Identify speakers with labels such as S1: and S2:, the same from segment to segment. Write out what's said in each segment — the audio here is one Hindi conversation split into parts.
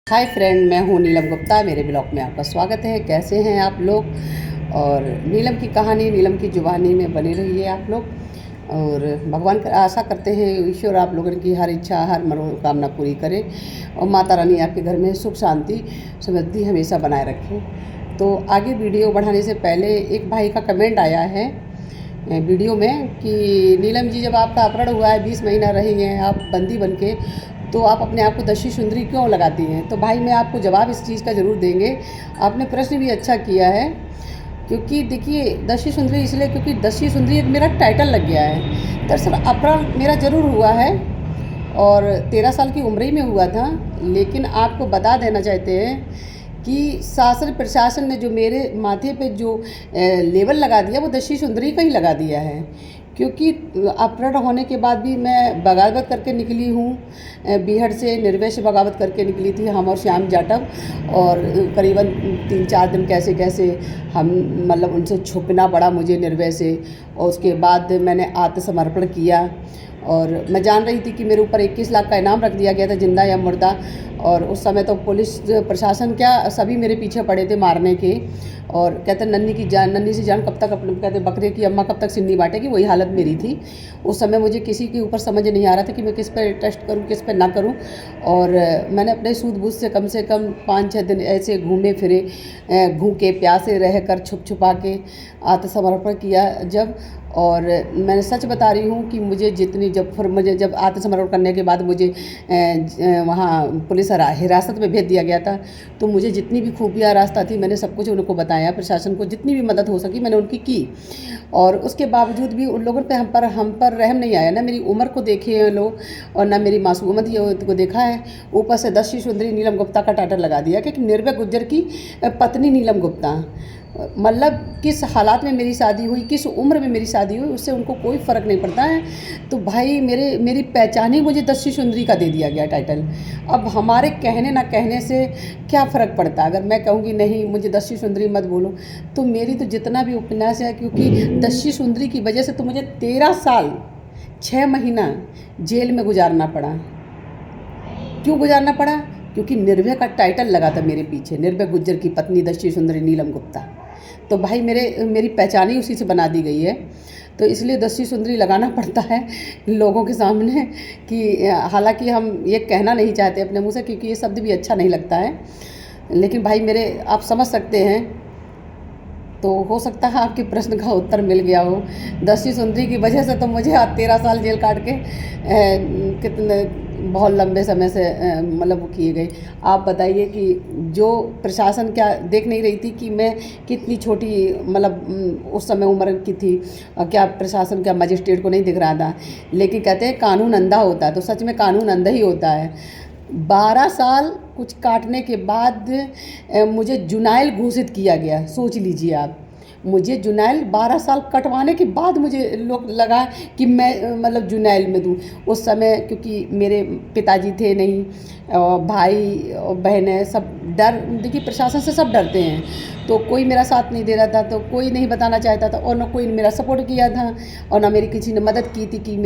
S1: हाय फ्रेंड, मैं हूँ नीलम गुप्ता। मेरे ब्लॉग में आपका स्वागत है। कैसे हैं आप लोग? और नीलम की कहानी, नीलम की जुबानी में बने रहिए आप लोग। और भगवान का आशा करते हैं ईश्वर आप लोगों की हर इच्छा, हर मनोकामना पूरी करे और माता रानी आपके घर में सुख शांति समृद्धि हमेशा बनाए रखें। तो आगे वीडियो बढ़ाने से पहले एक भाई का कमेंट आया है वीडियो में कि नीलम जी, जब आपका अपहरण हुआ है, 20 महीना रही हैं आप बंदी बन के, तो आप अपने आप को दस्यु सुंदरी क्यों लगाती हैं? तो भाई मैं आपको जवाब इस चीज़ का ज़रूर देंगे। आपने प्रश्न भी अच्छा किया है, क्योंकि देखिए दस्यु सुंदरी इसलिए क्योंकि दस्यु सुंदरी एक मेरा टाइटल लग गया है। दरअसल अपहरण मेरा ज़रूर हुआ है और 13 साल की उम्र ही में हुआ था, लेकिन आपको बता देना चाहते हैं कि शासन प्रशासन ने जो मेरे माथे पे जो लेबल लगा दिया वो दस्यु सुंदरी का ही लगा दिया है। क्योंकि अपहरण होने के बाद भी मैं बगावत करके निकली हूँ। बीहड़ से निर्भय से बगावत करके निकली थी, हम और श्याम जाटव। और करीबन 3-4 दिन कैसे कैसे हम मतलब उनसे छुपना पड़ा मुझे निर्भय से। और उसके बाद मैंने आत्मसमर्पण किया और मैं जान रही थी कि मेरे ऊपर 21 लाख का इनाम रख दिया गया था, जिंदा या मुर्दा। और उस समय तो पुलिस प्रशासन क्या सभी मेरे पीछे पड़े थे मारने के। और कहते नन्ही सी जान कब तक, अपने कहते बकरे की अम्मा कब तक सिन्नी बांटेगी, वही हालत मेरी थी उस समय। मुझे किसी के ऊपर समझ नहीं आ रहा था कि मैं किस पे टेस्ट करूं, किस पे ना करूं। और मैंने अपने सूझबूझ से कम 5-6 दिन ऐसे घूमे फिरे, भूखे प्यासे रह कर छुप छुपा के आत्मसमर्पण किया जब। और मैंने सच बता रही हूँ कि मुझे जब आत्मसमर्पण करने के बाद मुझे वहाँ पुलिस हिरासत में भेज दिया गया था, तो मुझे जितनी भी खुफिया रास्ता थी मैंने सब कुछ उनको बताया। प्रशासन को जितनी भी मदद हो सकी मैंने उनकी की। और उसके बावजूद भी उन लोगों पे हम पर रहम नहीं आया। ना मेरी उम्र को देखे हैं लोग और ना मेरी मासूमियत को देखा है। ऊपर से दस्यु सुंदरी नीलम गुप्ता का टाइटल लगा दिया कि निर्भय गुर्जर की पत्नी नीलम गुप्ता। मतलब किस हालात में मेरी शादी हुई, किस उम्र में मेरी शादी हुई, उससे उनको कोई फ़र्क नहीं पड़ता है। तो भाई मेरी पहचान ही मुझे दस्यु सुंदरी का दे दिया गया टाइटल। अब हमारे कहने ना कहने से क्या फ़र्क पड़ता? अगर मैं कहूँगी नहीं मुझे दस्यु सुंदरी मत बोलो, तो मेरी तो जितना भी उपन्यास है, क्योंकि दस्यु सुंदरी की वजह से तो मुझे 13 साल 6 महीना जेल में गुजारना पड़ा। क्यों गुजारना पड़ा? क्योंकि निर्भय का टाइटल लगा था मेरे पीछे, निर्भय गुर्जर की पत्नी दस्यु सुंदरी नीलम गुप्ता। तो भाई मेरी पहचान ही उसी से बना दी गई है। तो इसलिए दस्यु सुंदरी लगाना पड़ता है लोगों के सामने कि हालांकि हम ये कहना नहीं चाहते अपने मुंह से, क्योंकि ये शब्द भी अच्छा नहीं लगता है। लेकिन भाई मेरे, आप समझ सकते हैं। तो हो सकता है आपके प्रश्न का उत्तर मिल गया हो। दस्यु सुंदरी की वजह से तो मुझे आज 13 साल जेल काट के कितने बहुत लंबे समय से मतलब वो किए गए। आप बताइए कि जो प्रशासन क्या देख नहीं रही थी कि मैं कितनी छोटी मतलब उस समय उम्र की थी? क्या प्रशासन, क्या मजिस्ट्रेट को नहीं दिख रहा था? लेकिन कहते हैं कानून अंधा होता है, तो सच में कानून अंधा ही होता है। 12 साल कुछ काटने के बाद मुझे जुनाइल घोषित किया गया। सोच लीजिए आप, मुझे जुनाइल 12 साल कटवाने के बाद मुझे लोग लगा कि मैं मतलब जुनाइल में दूँ। उस समय क्योंकि मेरे पिताजी थे नहीं और भाई और बहनें सब देखिए प्रशासन से सब डरते हैं, तो कोई मेरा साथ नहीं दे रहा था, तो कोई नहीं बताना चाहता था और ना कोई मेरा सपोर्ट किया था और ना मेरी किसी ने मदद की थी कि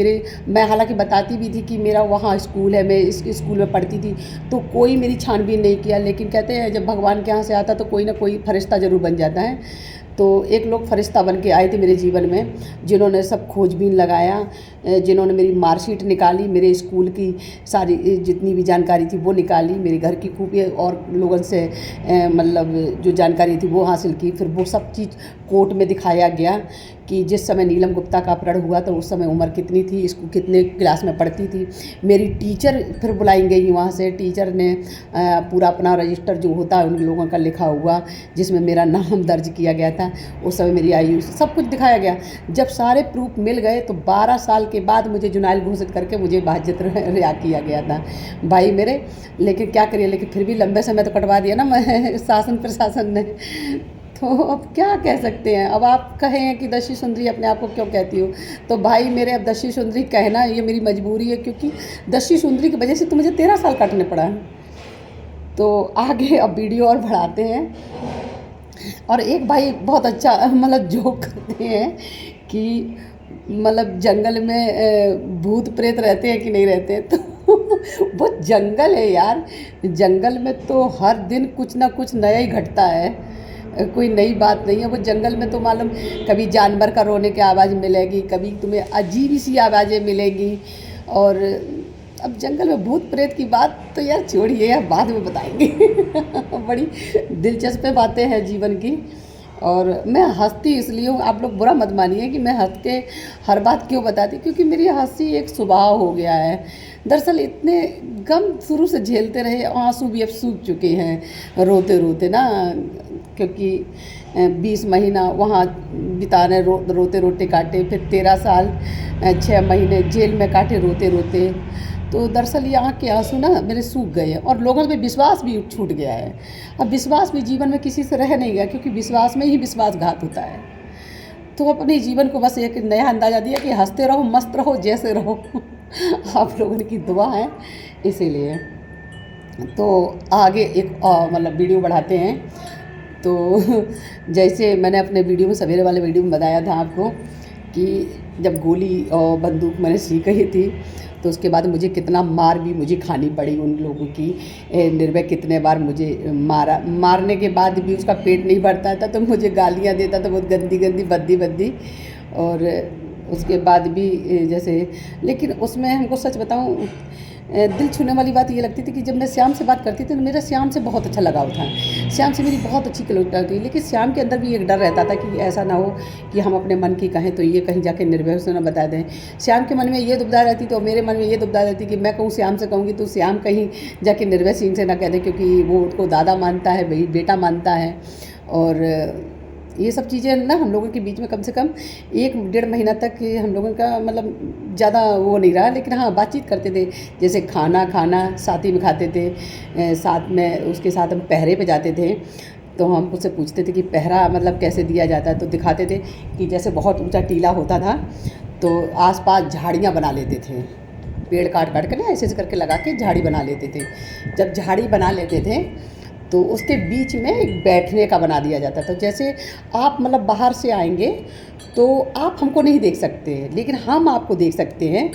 S1: मैं हालांकि बताती भी थी कि मेरा वहाँ स्कूल है, मैं इस स्कूल में पढ़ती थी, तो कोई मेरी छानबीन नहीं किया। लेकिन कहते हैं जब भगवान के यहाँ से आता तो कोई ना कोई फरिश्ता ज़रूर बन जाता है। तो एक लोग फरिश्ता बन के आए थे मेरे जीवन में, जिन्होंने सब खोजबीन लगाया, जिन्होंने मेरी मार्कशीट निकाली, मेरे स्कूल की सारी जितनी भी जानकारी थी वो निकाली, मेरे घर की खूबियाँ और लोगों से मतलब जो जानकारी थी वो हासिल की। फिर वो सब चीज़ कोर्ट में दिखाया गया कि जिस समय नीलम गुप्ता का अपहरण हुआ तो उस समय उम्र कितनी थी, इसको कितने क्लास में पढ़ती थी। मेरी टीचर फिर बुलाई गई वहाँ से, टीचर ने पूरा अपना रजिस्टर जो होता है उन लोगों का लिखा हुआ, जिसमें मेरा नाम दर्ज किया गया था, उस समय मेरी आयु सब कुछ दिखाया गया। जब सारे प्रूफ मिल गए तो 12 साल के बाद मुझे जुनाइल घोषित करके मुझे बाहजत रिहा किया गया था भाई मेरे। लेकिन क्या करिए, लेकिन फिर भी लंबे समय तो कटवा दिया ना मैं शासन प्रशासन ने। तो अब क्या कह सकते हैं? अब आप कहें कि दस्यु सुंदरी अपने आप को क्यों कहती हो, तो भाई मेरे अब दस्यु सुंदरी कहना ये मेरी मजबूरी है, क्योंकि दस्यु सुंदरी की वजह से तो मुझे 13 साल काटने पड़ा है। तो आगे अब वीडियो और बढ़ाते हैं। और एक भाई बहुत अच्छा मतलब जोक करते हैं कि मतलब जंगल में भूत प्रेत रहते हैं कि नहीं रहते, तो वो जंगल है यार। जंगल में तो हर दिन कुछ ना कुछ नया ही घटता है, कोई नई बात नहीं है। वो जंगल में तो मालूम कभी जानवर का रोने की आवाज़ मिलेगी, कभी तुम्हें अजीब सी आवाज़ें मिलेंगी। और अब जंगल में भूत प्रेत की बात तो यार छोड़िए, यार बाद में बताएंगे। बड़ी दिलचस्प बातें हैं जीवन की। और मैं हंसती इसलिए हूँ, आप लोग बुरा मत मानिए कि मैं हंस के हर बात क्यों बताती, क्योंकि मेरी हंसी एक स्वभाव हो गया है। दरअसल इतने गम शुरू से झेलते रहे, आंसू भी अब सूख चुके हैं रोते रोते ना, क्योंकि 20 महीना वहाँ बिताने रोते रोते काटे, फिर 13 साल 6 महीने जेल में काटे रोते रोते। तो दरअसल ये आँख के आंसू ना मेरे सूख गए हैं, और लोगों पे विश्वास भी छूट गया है। अब विश्वास भी जीवन में किसी से रह नहीं गया, क्योंकि विश्वास में ही विश्वासघात होता है। तो अपने जीवन को बस एक नया अंदाज़ा दिया कि हंसते रहो, मस्त रहो, जैसे रहो। आप लोगों की दुआ है इसीलिए। तो आगे एक मतलब वीडियो बढ़ाते हैं। तो जैसे मैंने अपने वीडियो में, सवेरे वाले वीडियो में बताया था आपको कि जब गोली और बंदूक मैंने सीख ही थी, तो उसके बाद मुझे कितना मार भी मुझे खानी पड़ी उन लोगों की। निर्भय कितने बार मुझे मारने के बाद भी उसका पेट नहीं भरता था, तो मुझे गालियाँ देता था बहुत गंदी गंदी, भद्दी भद्दी। और उसके बाद भी जैसे, लेकिन उसमें हमको सच बताऊँ, दिल छूने वाली बात ये लगती थी कि जब मैं श्याम से बात करती थी तो मेरा श्याम से बहुत अच्छा लगाव था। श्याम से मेरी बहुत अच्छी क्लोजता थी, लेकिन श्याम के अंदर भी एक डर रहता था कि ऐसा ना हो कि हम अपने मन की कहें तो ये कहीं जाके निर्भय से ना बता दें। श्याम के मन में ये दुविधा रहती, तो मेरे मन में ये दुविधा रहती कि मैं कहूँ श्याम से कहूँगी तो श्याम कहीं जाके निर्भय सिंह से ना कह दे, क्योंकि वो उसको दादा मानता है, भाई बेटा मानता है। और ये सब चीज़ें ना हम लोगों के बीच में कम से कम 1-1.5 महीना तक हम लोगों का मतलब ज़्यादा वो नहीं रहा, लेकिन हाँ बातचीत करते थे। जैसे खाना साथ ही में खाते थे, साथ में उसके साथ हम पहरे पे जाते थे। तो हम उससे पूछते थे कि पहरा मतलब कैसे दिया जाता है, तो दिखाते थे कि जैसे बहुत ऊंचा टीला होता था, तो आसपास झाड़ियाँ बना लेते थे, पेड़ काट काट कर ना ऐसे करके लगा के झाड़ी बना लेते थे। जब झाड़ी बना लेते थे तो उसके बीच में एक बैठने का बना दिया जाता था। जैसे आप मतलब बाहर से आएंगे तो आप हमको नहीं देख सकते, लेकिन हम आपको देख सकते हैं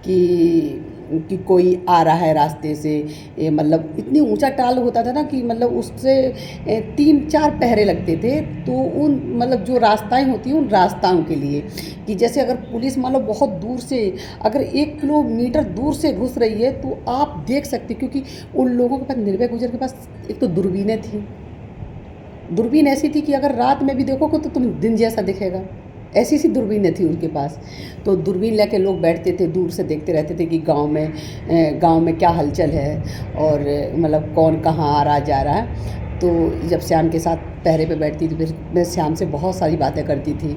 S1: कि कोई आ रहा है रास्ते से। मतलब इतनी ऊंचा टाल होता था ना कि मतलब उससे 3-4 पहरे लगते थे। तो उन मतलब जो रास्ताएं होती हैं उन रास्ताओं के लिए, कि जैसे अगर पुलिस मान लो बहुत दूर से, अगर 1 किलोमीटर दूर से घुस रही है तो आप देख सकते, क्योंकि उन लोगों के पास, निर्भय गुर्जर के पास एक तो दूरबीनें थी। दूरबीन ऐसी थी कि अगर रात में भी देखोगे तो तुम दिन जैसा दिखेगा, ऐसी सी दूरबीनें थी उनके पास। तो दूरबीन लेके लोग बैठते थे, दूर से देखते रहते थे कि गांव में क्या हलचल है, और मतलब कौन कहाँ आ रहा जा रहा है। तो जब श्याम के साथ पहरे पे बैठती थी, फिर मैं श्याम से बहुत सारी बातें करती थी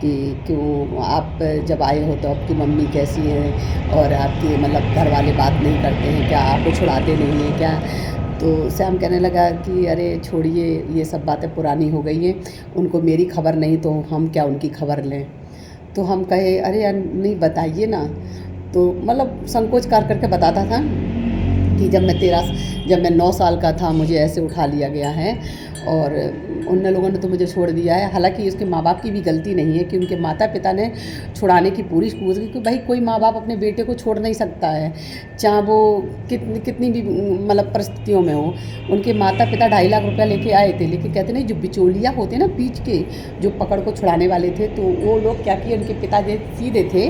S1: कि क्यों आप जब आए हो तो आपकी मम्मी कैसी है, और आपके मतलब घर वाले बात नहीं करते हैं क्या, आपको छुड़ाते नहीं हैं क्या। तो श्याम कहने लगा कि अरे छोड़िए, ये सब बातें पुरानी हो गई हैं, उनको मेरी खबर नहीं तो हम क्या उनकी खबर लें। तो हम कहे अरे यार नहीं बताइए ना। तो मतलब संकोच करके बताता था कि जब मैं 9 साल का था मुझे ऐसे उठा लिया गया है, और उन लोगों ने तो मुझे छोड़ दिया है। हालांकि उसके माँ बाप की भी गलती नहीं है कि उनके माता पिता ने छुड़ाने की पूरी कोशिश की, क्योंकि भाई कोई माँ बाप अपने बेटे को छोड़ नहीं सकता है, चाहे वो कितनी भी मतलब परिस्थितियों में हो। उनके माता पिता 2.5 लाख रुपया लेके आए थे, लेकिन कहते नहीं जो बिचौलिया होते ना बीच के, जो पकड़ को छुड़ाने वाले थे, तो वो लोग क्या किए, उनके पिता सीधे थे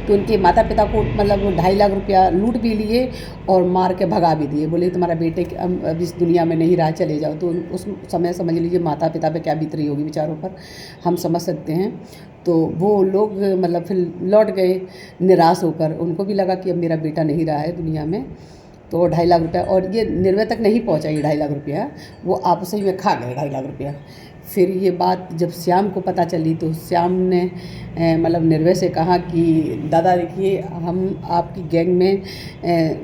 S1: तो उनके माता पिता को मतलब 2.5 लाख रुपया लूट भी लिए और मार के भगा भी दिए। बोले तुम्हारा बेटे अब इस दुनिया में नहीं रहा, चले जाओ। तो उस समय समझ लीजिए माता पिता पे क्या बीत रही होगी बेचारों पर, हम समझ सकते हैं। तो वो लोग मतलब फिर लौट गए निराश होकर, उनको भी लगा कि अब मेरा बेटा नहीं रहा है दुनिया में। तो 2.5 लाख रुपया, और ये निर्भय तक नहीं पहुंचा ये 2.5 लाख रुपया, वो आपस ही में खा गए 2.5 लाख रुपया। फिर ये बात जब श्याम को पता चली तो श्याम ने मतलब निर्भय से कहा कि दादा देखिए, हम आपकी गैंग में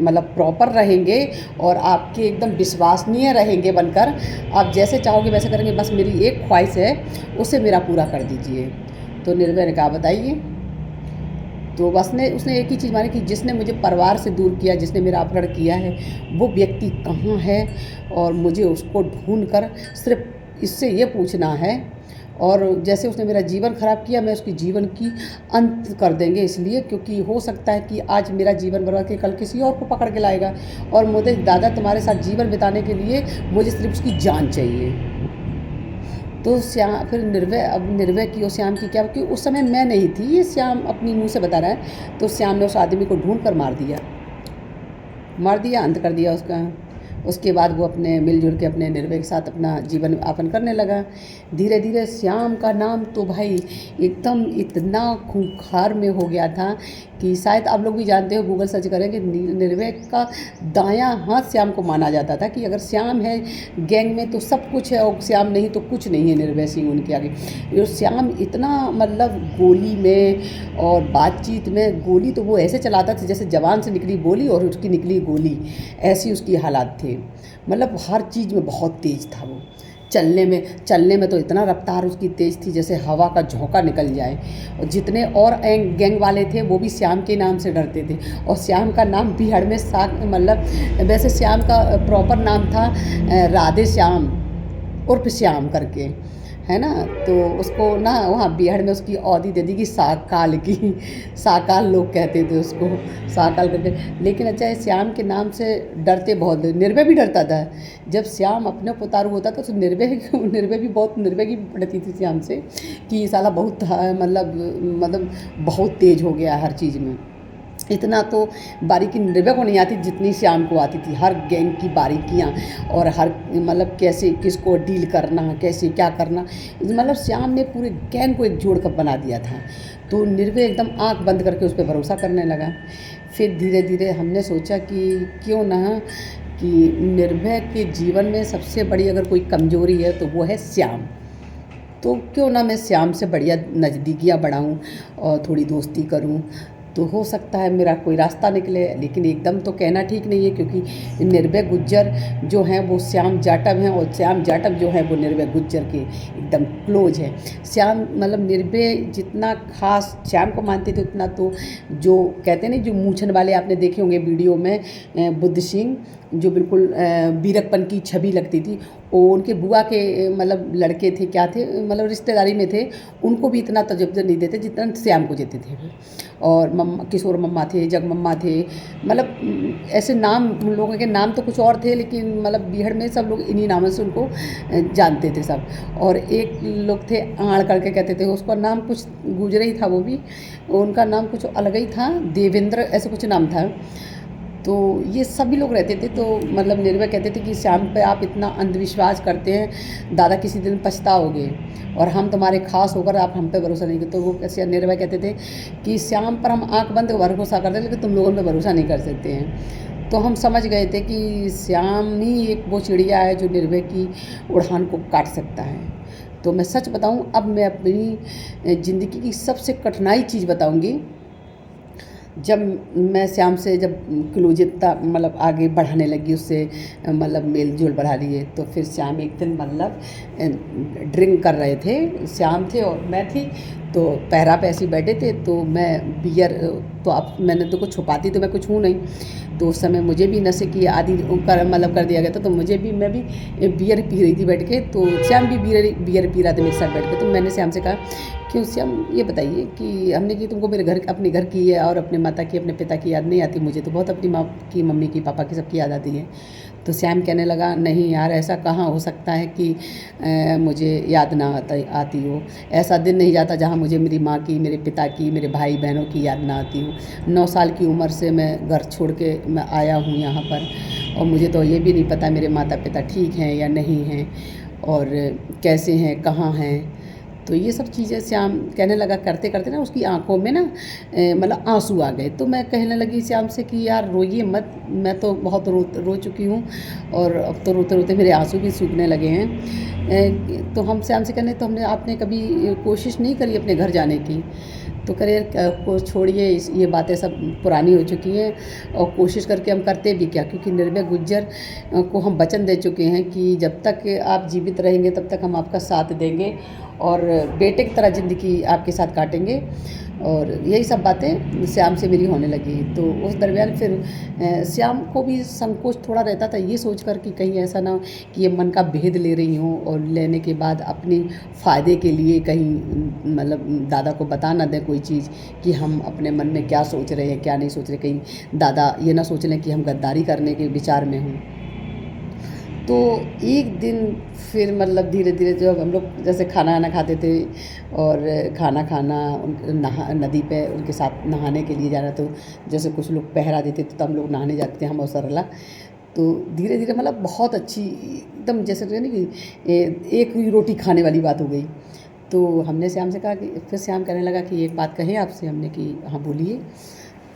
S1: मतलब प्रॉपर रहेंगे और आपके एकदम विश्वसनीय रहेंगे बनकर, आप जैसे चाहोगे वैसे करेंगे, बस मेरी एक ख्वाहिश है उसे मेरा पूरा कर दीजिए। तो निर्भय ने कहा बताइए। तो बस उसने एक ही चीज़ मानी कि जिसने मुझे परिवार से दूर किया, जिसने मेरा अपहरण किया है, वो व्यक्ति कहाँ है, और मुझे उसको ढूंढ कर सिर्फ इससे ये पूछना है, और जैसे उसने मेरा जीवन ख़राब किया, मैं उसकी जीवन की अंत कर देंगे, इसलिए क्योंकि हो सकता है कि आज मेरा जीवन बर्बाद के कल किसी और को पकड़ के लाएगा, और मुझे दादा तुम्हारे साथ जीवन बिताने के लिए मुझे सिर्फ उसकी जान चाहिए। तो श्याम फिर निर्भय, अब निर्भय की और श्याम की क्या, कि उस समय मैं नहीं थी, ये श्याम अपनी मुँह से बता रहा है। तो श्याम ने उस आदमी को ढूंढ कर मार दिया, अंत कर दिया उसका। उसके बाद वो अपने मिलजुल के अपने निर्भय के साथ अपना जीवन यापन करने लगा। धीरे धीरे श्याम का नाम तो भाई एकदम इतना खूंखार में हो गया था कि शायद आप लोग भी जानते हो, गूगल सर्च करेंगे, निर्भय का दायां हाथ श्याम को माना जाता था कि अगर श्याम है गैंग में तो सब कुछ है, और श्याम नहीं तो कुछ नहीं है निर्भय सिंह उनके आगे। और श्याम इतना मतलब गोली में और बातचीत में, गोली तो वो ऐसे चलाता था जैसे जवान से निकली गोली और उसकी निकली गोली, ऐसी उसकी हालात थे। मतलब हर चीज़ में बहुत तेज़ था वो। चलने में तो इतना रफ्तार उसकी तेज़ थी जैसे हवा का झोंका निकल जाए। और जितने और गैंग वाले थे वो भी श्याम के नाम से डरते थे। और श्याम का नाम बिहार में मतलब वैसे श्याम का प्रॉपर नाम था राधे श्याम उर्फ श्याम करके, है ना। तो उसको ना वहाँ बिहार में उसकी औदी दे दी कि साकाल लोग कहते थे उसको, साकाल करके। लेकिन अच्छा है, श्याम के नाम से डरते बहुत, निर्भय भी डरता था। जब श्याम अपने उतारू होता था तो निर्भय की पड़ती थी श्याम से कि साला बहुत मतलब बहुत तेज़ हो गया हर चीज़ में। इतना तो बारीकी निर्भय को नहीं आती जितनी श्याम को आती थी, हर गैंग की बारीकियाँ, और हर मतलब कैसे किसको डील करना, कैसे क्या करना। मतलब श्याम ने पूरे गैंग को एक जोड़ कर बना दिया था। तो निर्भय एकदम आंख बंद करके उस पर भरोसा करने लगा। फिर धीरे धीरे हमने सोचा कि क्यों ना कि निर्भय के जीवन में सबसे बड़ी अगर कोई कमज़ोरी है तो वो है श्याम। तो क्यों ना मैं श्याम से बढ़िया नज़दीकियाँ बढ़ाऊँ और थोड़ी दोस्ती करूँ, तो हो सकता है मेरा कोई रास्ता निकले। लेकिन एकदम तो कहना ठीक नहीं है, क्योंकि निर्भय गुज्जर जो हैं वो श्याम जाटव हैं, और श्याम जाटव जो हैं वो निर्भय गुज्जर के एकदम क्लोज है। श्याम मतलब निर्भय जितना खास श्याम को मानते थे उतना तो जो कहते नहीं, जो मूंछन वाले आपने देखे होंगे वीडियो में, बुद्ध सिंह जो बिल्कुल बीरकपन की छवि लगती थी, वो उनके बुआ के मतलब लड़के थे, क्या थे मतलब रिश्तेदारी में थे, उनको भी इतना तजुर्बा नहीं देते जितना श्याम को देते थे। और किशोर मम्मा थे, जग मम्मा थे, मतलब ऐसे नाम, उन लोगों के नाम तो कुछ और थे, लेकिन मतलब बिहार में सब लोग इन्हीं नामों से उनको जानते थे सब। और एक लोग थे आड़ करके कहते थे, उसका नाम कुछ गुजरे ही था, वो भी उनका नाम कुछ अलग ही था, देवेंद्र ऐसा कुछ नाम था। तो ये सभी लोग रहते थे। तो मतलब निर्भय कहते थे कि श्याम पे आप इतना अंधविश्वास करते हैं, दादा किसी दिन पछताओगे, और हम तुम्हारे खास होकर आप हम पे भरोसा नहीं करते। तो वो कैसे निर्भय कहते थे कि श्याम पर हम आंख बंद भरोसा करते हैं, लेकिन तुम लोगों पे भरोसा नहीं कर सकते हैं। तो हम समझ गए थे कि श्याम ही एक वो चिड़िया है जो निर्भय की उड़ान को काट सकता है। तो मैं सच बताऊं, अब मैं अपनी ज़िंदगी की सबसे कठिनाई चीज़ बताऊंगी। जब मैं श्याम से जब क्लोजता मतलब आगे बढ़ाने लगी, उससे मतलब मेल जोल बढ़ा लिए, तो फिर श्याम एक दिन मतलब ड्रिंक कर रहे थे, श्याम थे और मैं थी, तो पैरा पे ऐसे बैठे थे। तो मैं बियर, तो अब मैंने तो कुछ छुपाती तो मैं कुछ हूँ नहीं, तो उस समय मुझे भी नशे की आदि मतलब कर दिया गया था। तो मैं भी बियर पी रही थी बैठ के, तो श्याम भी बियर पी रहा था मेरे साथ बैठ के। तो मैंने श्याम से कहा, क्यों श्याम ये बताइए कि हमने की तुमको मेरे घर, अपने घर की है और अपने माता की, अपने पिता की याद नहीं आती? मुझे तो बहुत अपनी माँ की, मम्मी की, पापा की, सबकी याद आती है। तो श्याम कहने लगा, नहीं यार, ऐसा कहाँ हो सकता है कि मुझे याद ना आती हो। ऐसा दिन नहीं जाता जहाँ मुझे मेरी माँ की, मेरे पिता की, मेरे भाई बहनों की याद ना आती हो। 9 साल की उम्र से मैं घर छोड़ के मैं आया हूँ यहाँ पर, और मुझे तो ये भी नहीं पता मेरे माता पिता ठीक हैं या नहीं हैं, और कैसे हैं, कहाँ हैं। तो ये सब चीज़ें श्याम कहने लगा। करते करते ना उसकी आंखों में ना मतलब आंसू आ गए। तो मैं कहने लगी श्याम से कि यार रोइए मत, मैं तो बहुत रो चुकी हूँ, और अब तो रोते रोते मेरे आंसू भी सूखने लगे हैं। तो हम श्याम से कहने, तो हमने आपने कभी कोशिश नहीं करी अपने घर जाने की? तो करियर को छोड़िए, ये बातें सब पुरानी हो चुकी हैं, और कोशिश करके हम करते भी क्या, क्योंकि निर्भय गुज्जर को हम वचन दे चुके हैं कि जब तक आप जीवित रहेंगे तब तक हम आपका साथ देंगे, और बेटे की तरह ज़िंदगी आपके साथ काटेंगे। और यही सब बातें श्याम से मेरी होने लगी। तो उस दरमियान फिर श्याम को भी संकोच थोड़ा रहता था, ये सोच कर कि कहीं ऐसा ना हो कि ये मन का भेद ले रही हूँ और लेने के बाद अपने फ़ायदे के लिए कहीं मतलब दादा को बता ना दें कोई चीज़ कि हम अपने मन में क्या सोच रहे हैं क्या नहीं सोच रहे, कहीं दादा ये ना सोच लें कि हम गद्दारी करने के विचार में हूँ। तो एक दिन फिर मतलब धीरे धीरे जब हम लोग जैसे खाना वाना खाते थे और खाना खाना नदी पे उनके साथ नहाने के लिए जाना, तो जैसे कुछ लोग पहरा देते थे तो हम लोग नहाने जाते थे, हम और सरला। तो धीरे धीरे मतलब बहुत अच्छी एकदम जैसे कहते हैं ना कि एक ही रोटी खाने वाली बात हो गई। तो हमने श्याम से कहा कि फिर श्याम कहने लगा कि एक बात कहें आपसे। हमने कि हाँ बोलिए।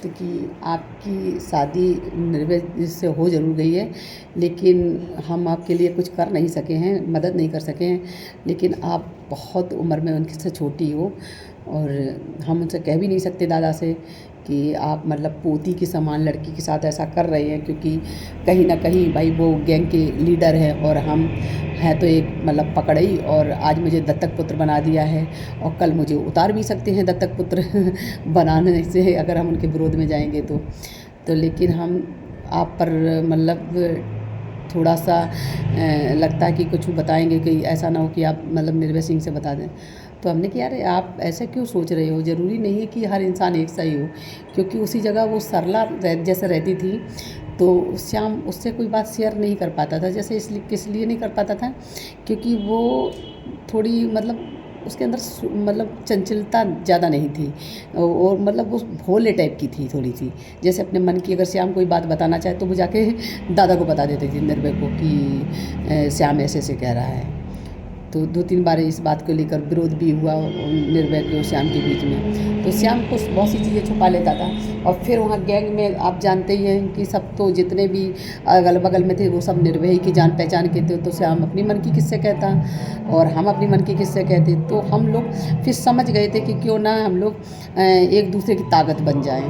S1: तो कि आपकी शादी निर्वय से हो ज़रूर गई है, लेकिन हम आपके लिए कुछ कर नहीं सके हैं, मदद नहीं कर सके हैं, लेकिन आप बहुत उम्र में उनसे से छोटी हो और हम उनसे कह भी नहीं सकते दादा से कि आप मतलब पोती के समान लड़की के साथ ऐसा कर रहे हैं, क्योंकि कहीं ना कहीं भाई वो गैंग के लीडर हैं और हम हैं तो एक मतलब पकड़ई, और आज मुझे दत्तक पुत्र बना दिया है और कल मुझे उतार भी सकते हैं दत्तक पुत्र बनाने से अगर हम उनके विरोध में जाएंगे तो लेकिन हम आप पर मतलब थोड़ा सा लगता है कि कुछ बताएंगे कि ऐसा ना हो कि आप मतलब निर्भय सिंह से बता दें। तो हमने कहा अरे आप ऐसे क्यों सोच रहे हो, ज़रूरी नहीं है कि हर इंसान एक सा ही हो, क्योंकि उसी जगह वो सरला जैसे रहती थी तो श्याम उससे कोई बात शेयर नहीं कर पाता था। जैसे इसलिए किस लिए नहीं कर पाता था, क्योंकि वो थोड़ी मतलब उसके अंदर मतलब चंचलता ज़्यादा नहीं थी और मतलब वो भोले टाइप की थी थोड़ी सी। जैसे अपने मन की अगर श्याम कोई बात बताना चाहे तो वो जाके दादा को बता देती थी निर्भय को कि श्याम ऐसे ऐसे कह रहा है। तो 2-3 बार इस बात को लेकर विरोध भी हुआ निर्भय के और श्याम के बीच में। तो श्याम को बहुत सी चीज़ें छुपा लेता था और फिर वहाँ गैंग में आप जानते ही हैं कि सब तो जितने भी अगल बगल में थे वो सब निर्भय की जान पहचान के थे। तो श्याम अपनी मन की किससे कहता और हम अपनी मन की किससे कहते। तो हम लोग फिर समझ गए थे कि क्यों ना हम लोग एक दूसरे की ताकत बन जाएँ।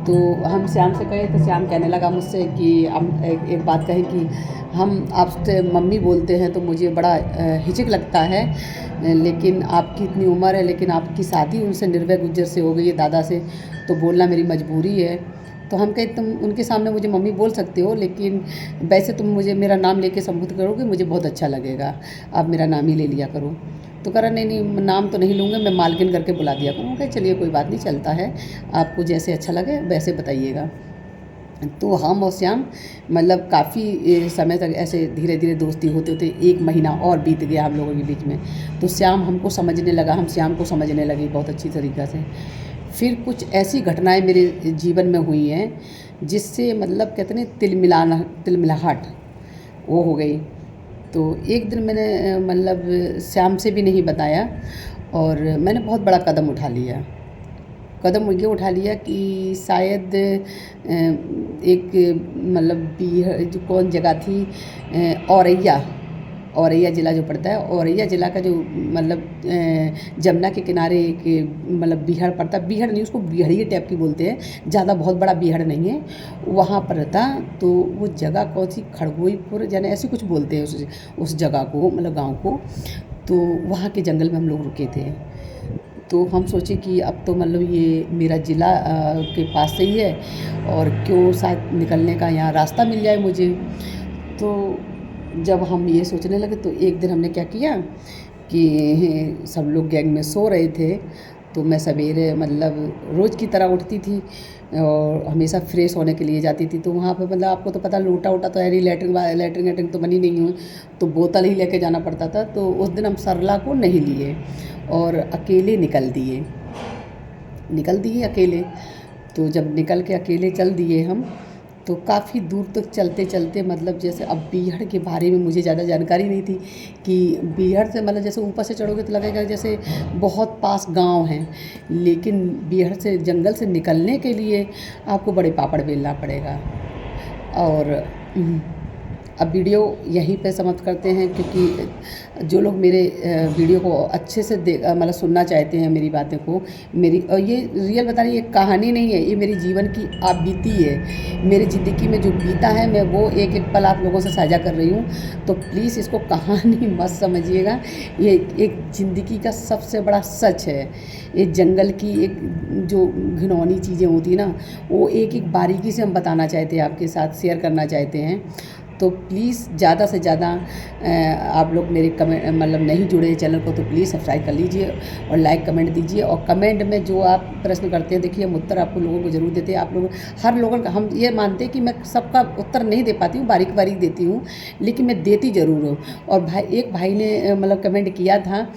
S1: तो हम श्याम से कहे तो श्याम कहने लगा मुझसे कि हम एक बात कहें कि हम आपसे मम्मी बोलते हैं तो मुझे बड़ा हिचक लगता है, लेकिन आपकी इतनी उम्र है, लेकिन आपकी शादी उनसे निर्भय गुज्जर से हो गई है दादा से, तो बोलना मेरी मजबूरी है। तो हम कहे तुम उनके सामने मुझे मम्मी बोल सकते हो, लेकिन वैसे तुम मुझे मेरा नाम लेके संबोधित करोगे मुझे बहुत अच्छा लगेगा, आप मेरा नाम ही ले लिया करो। तो कह रहा नहीं नहीं नाम तो नहीं लूँगा, मैं मालकिन करके बुला दिया करूँ। कहे चलिए कोई बात नहीं, चलता है, आपको जैसे अच्छा लगे वैसे बताइएगा। तो हम और श्याम मतलब काफ़ी समय तक ऐसे धीरे धीरे दोस्ती होते होते 1 महीना और बीत गया हम लोगों के बीच में। तो श्याम हमको समझने लगा, हम श्याम को समझने लगे बहुत अच्छी तरीक़ा से। फिर कुछ ऐसी घटनाएं मेरे जीवन में हुई हैं जिससे मतलब कहते हैं तिलमिलाहट वो हो गई। तो एक दिन मैंने मतलब श्याम से भी नहीं बताया और मैंने बहुत बड़ा कदम उठा लिया। कदम ये उठा लिया कि शायद एक मतलब बिहार जो कौन जगह थी, औरैया ज़िला जो पड़ता है, औरैया ज़िला का जो मतलब जमुना के किनारे एक मतलब बीहड़ पड़ता है, बीहड़ नहीं उसको बिहड़िए टाइप की बोलते हैं, ज़्यादा बहुत बड़ा बीहड़ नहीं है, वहाँ पर था। तो वो जगह कौन सी खड़गोईपुर जाने ऐसे कुछ बोलते हैं उस जगह को मतलब गाँव को। तो वहाँ के जंगल में हम लोग रुके थे। तो हम सोचे कि अब तो मतलब ये मेरा ज़िला के पास से ही है और क्यों शायद निकलने का यहाँ रास्ता मिल जाए मुझे। तो जब हम ये सोचने लगे तो एक दिन हमने क्या किया कि सब लोग गैंग में सो रहे थे, तो मैं सवेरे मतलब रोज़ की तरह उठती थी और हमेशा फ्रेश होने के लिए जाती थी। तो वहाँ पे मतलब आपको तो पता लोटा वोटा तो है नहीं, लैट्रिन तो बनी नहीं हुई, तो बोतल ही लेके जाना पड़ता था। तो उस दिन हम सरला को नहीं लिए और अकेले निकल दिए अकेले। तो जब निकल के अकेले चल दिए हम, तो काफ़ी दूर तक चलते चलते मतलब जैसे अब बीहड़ के बारे में मुझे ज़्यादा जानकारी नहीं थी कि बीहड़ से मतलब जैसे ऊपर से चढ़ोगे तो लगेगा जैसे बहुत पास गांव हैं, लेकिन बीहड़ से जंगल से निकलने के लिए आपको बड़े पापड़ बेलना पड़ेगा। और अब वीडियो यहीं पे समाप्त करते हैं, क्योंकि जो लोग मेरे वीडियो को अच्छे से मतलब सुनना चाहते हैं मेरी बातें को, मेरी और ये रियल बता रही, ये कहानी नहीं है, ये मेरी जीवन की आप बीती है, मेरी ज़िंदगी में जो बीता है मैं वो एक एक पल आप लोगों से साझा कर रही हूँ। तो प्लीज़ इसको कहानी मत समझिएगा, ये एक ज़िंदगी का सबसे बड़ा सच है। ये जंगल की एक जो घिनौनी चीज़ें होती ना, वो एक एक बारीकी से हम बताना चाहते हैं, आपके साथ शेयर करना चाहते हैं। तो प्लीज़ ज़्यादा से ज़्यादा आप लोग मेरे कमेंट मतलब नहीं जुड़े चैनल को तो प्लीज़ सब्सक्राइब कर लीजिए और लाइक कमेंट दीजिए। और कमेंट में जो आप प्रश्न करते हैं, देखिए हम उत्तर आपको लोगों को ज़रूर देते हैं। आप लोग हर लोगों का, हम ये मानते हैं कि मैं सबका उत्तर नहीं दे पाती हूँ, बारीक बारीक देती हूँ, लेकिन मैं देती ज़रूर हूँ। और एक भाई ने मतलब कमेंट किया था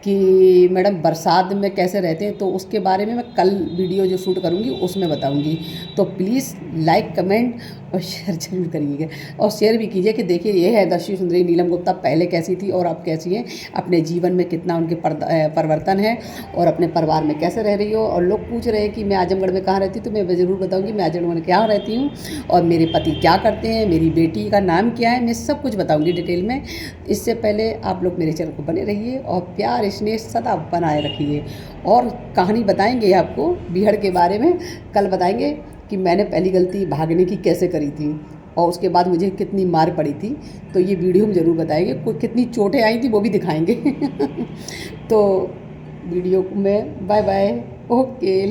S1: कि मैडम बरसात में कैसे रहते हैं, तो उसके बारे में मैं कल वीडियो जो शूट करूँगी उसमें बताऊँगी। तो प्लीज़ लाइक कमेंट और शेयर जरूर करिएगा, और शेयर भी कीजिए कि देखिए ये है दस्यु सुंदरी नीलम गुप्ता, पहले कैसी थी और अब कैसी है, अपने जीवन में कितना उनके परिवर्तन है, और अपने परिवार में कैसे रह रही हो। और लोग पूछ रहे हैं कि मैं आजमगढ़ में कहाँ रहती हूँ, तो मैं ज़रूर बताऊँगी मैं आजमगढ़ में क्या रहती हूँ, और मेरे पति क्या करते हैं, मेरी बेटी का नाम क्या है, मैं सब कुछ बताऊँगी डिटेल में। इससे पहले आप लोग मेरे चैनल को बने रहिए और प्यार स्नेह सदा बनाए रखिए। और कहानी बताएंगे आपको बीहड़ के बारे में, कल बताएंगे कि मैंने पहली गलती भागने की कैसे करी थी और उसके बाद मुझे कितनी मार पड़ी थी। तो ये वीडियो में ज़रूर बताएंगे, कोई कितनी चोटें आई थी वो भी दिखाएंगे। तो वीडियो में बाय बाय, ओके।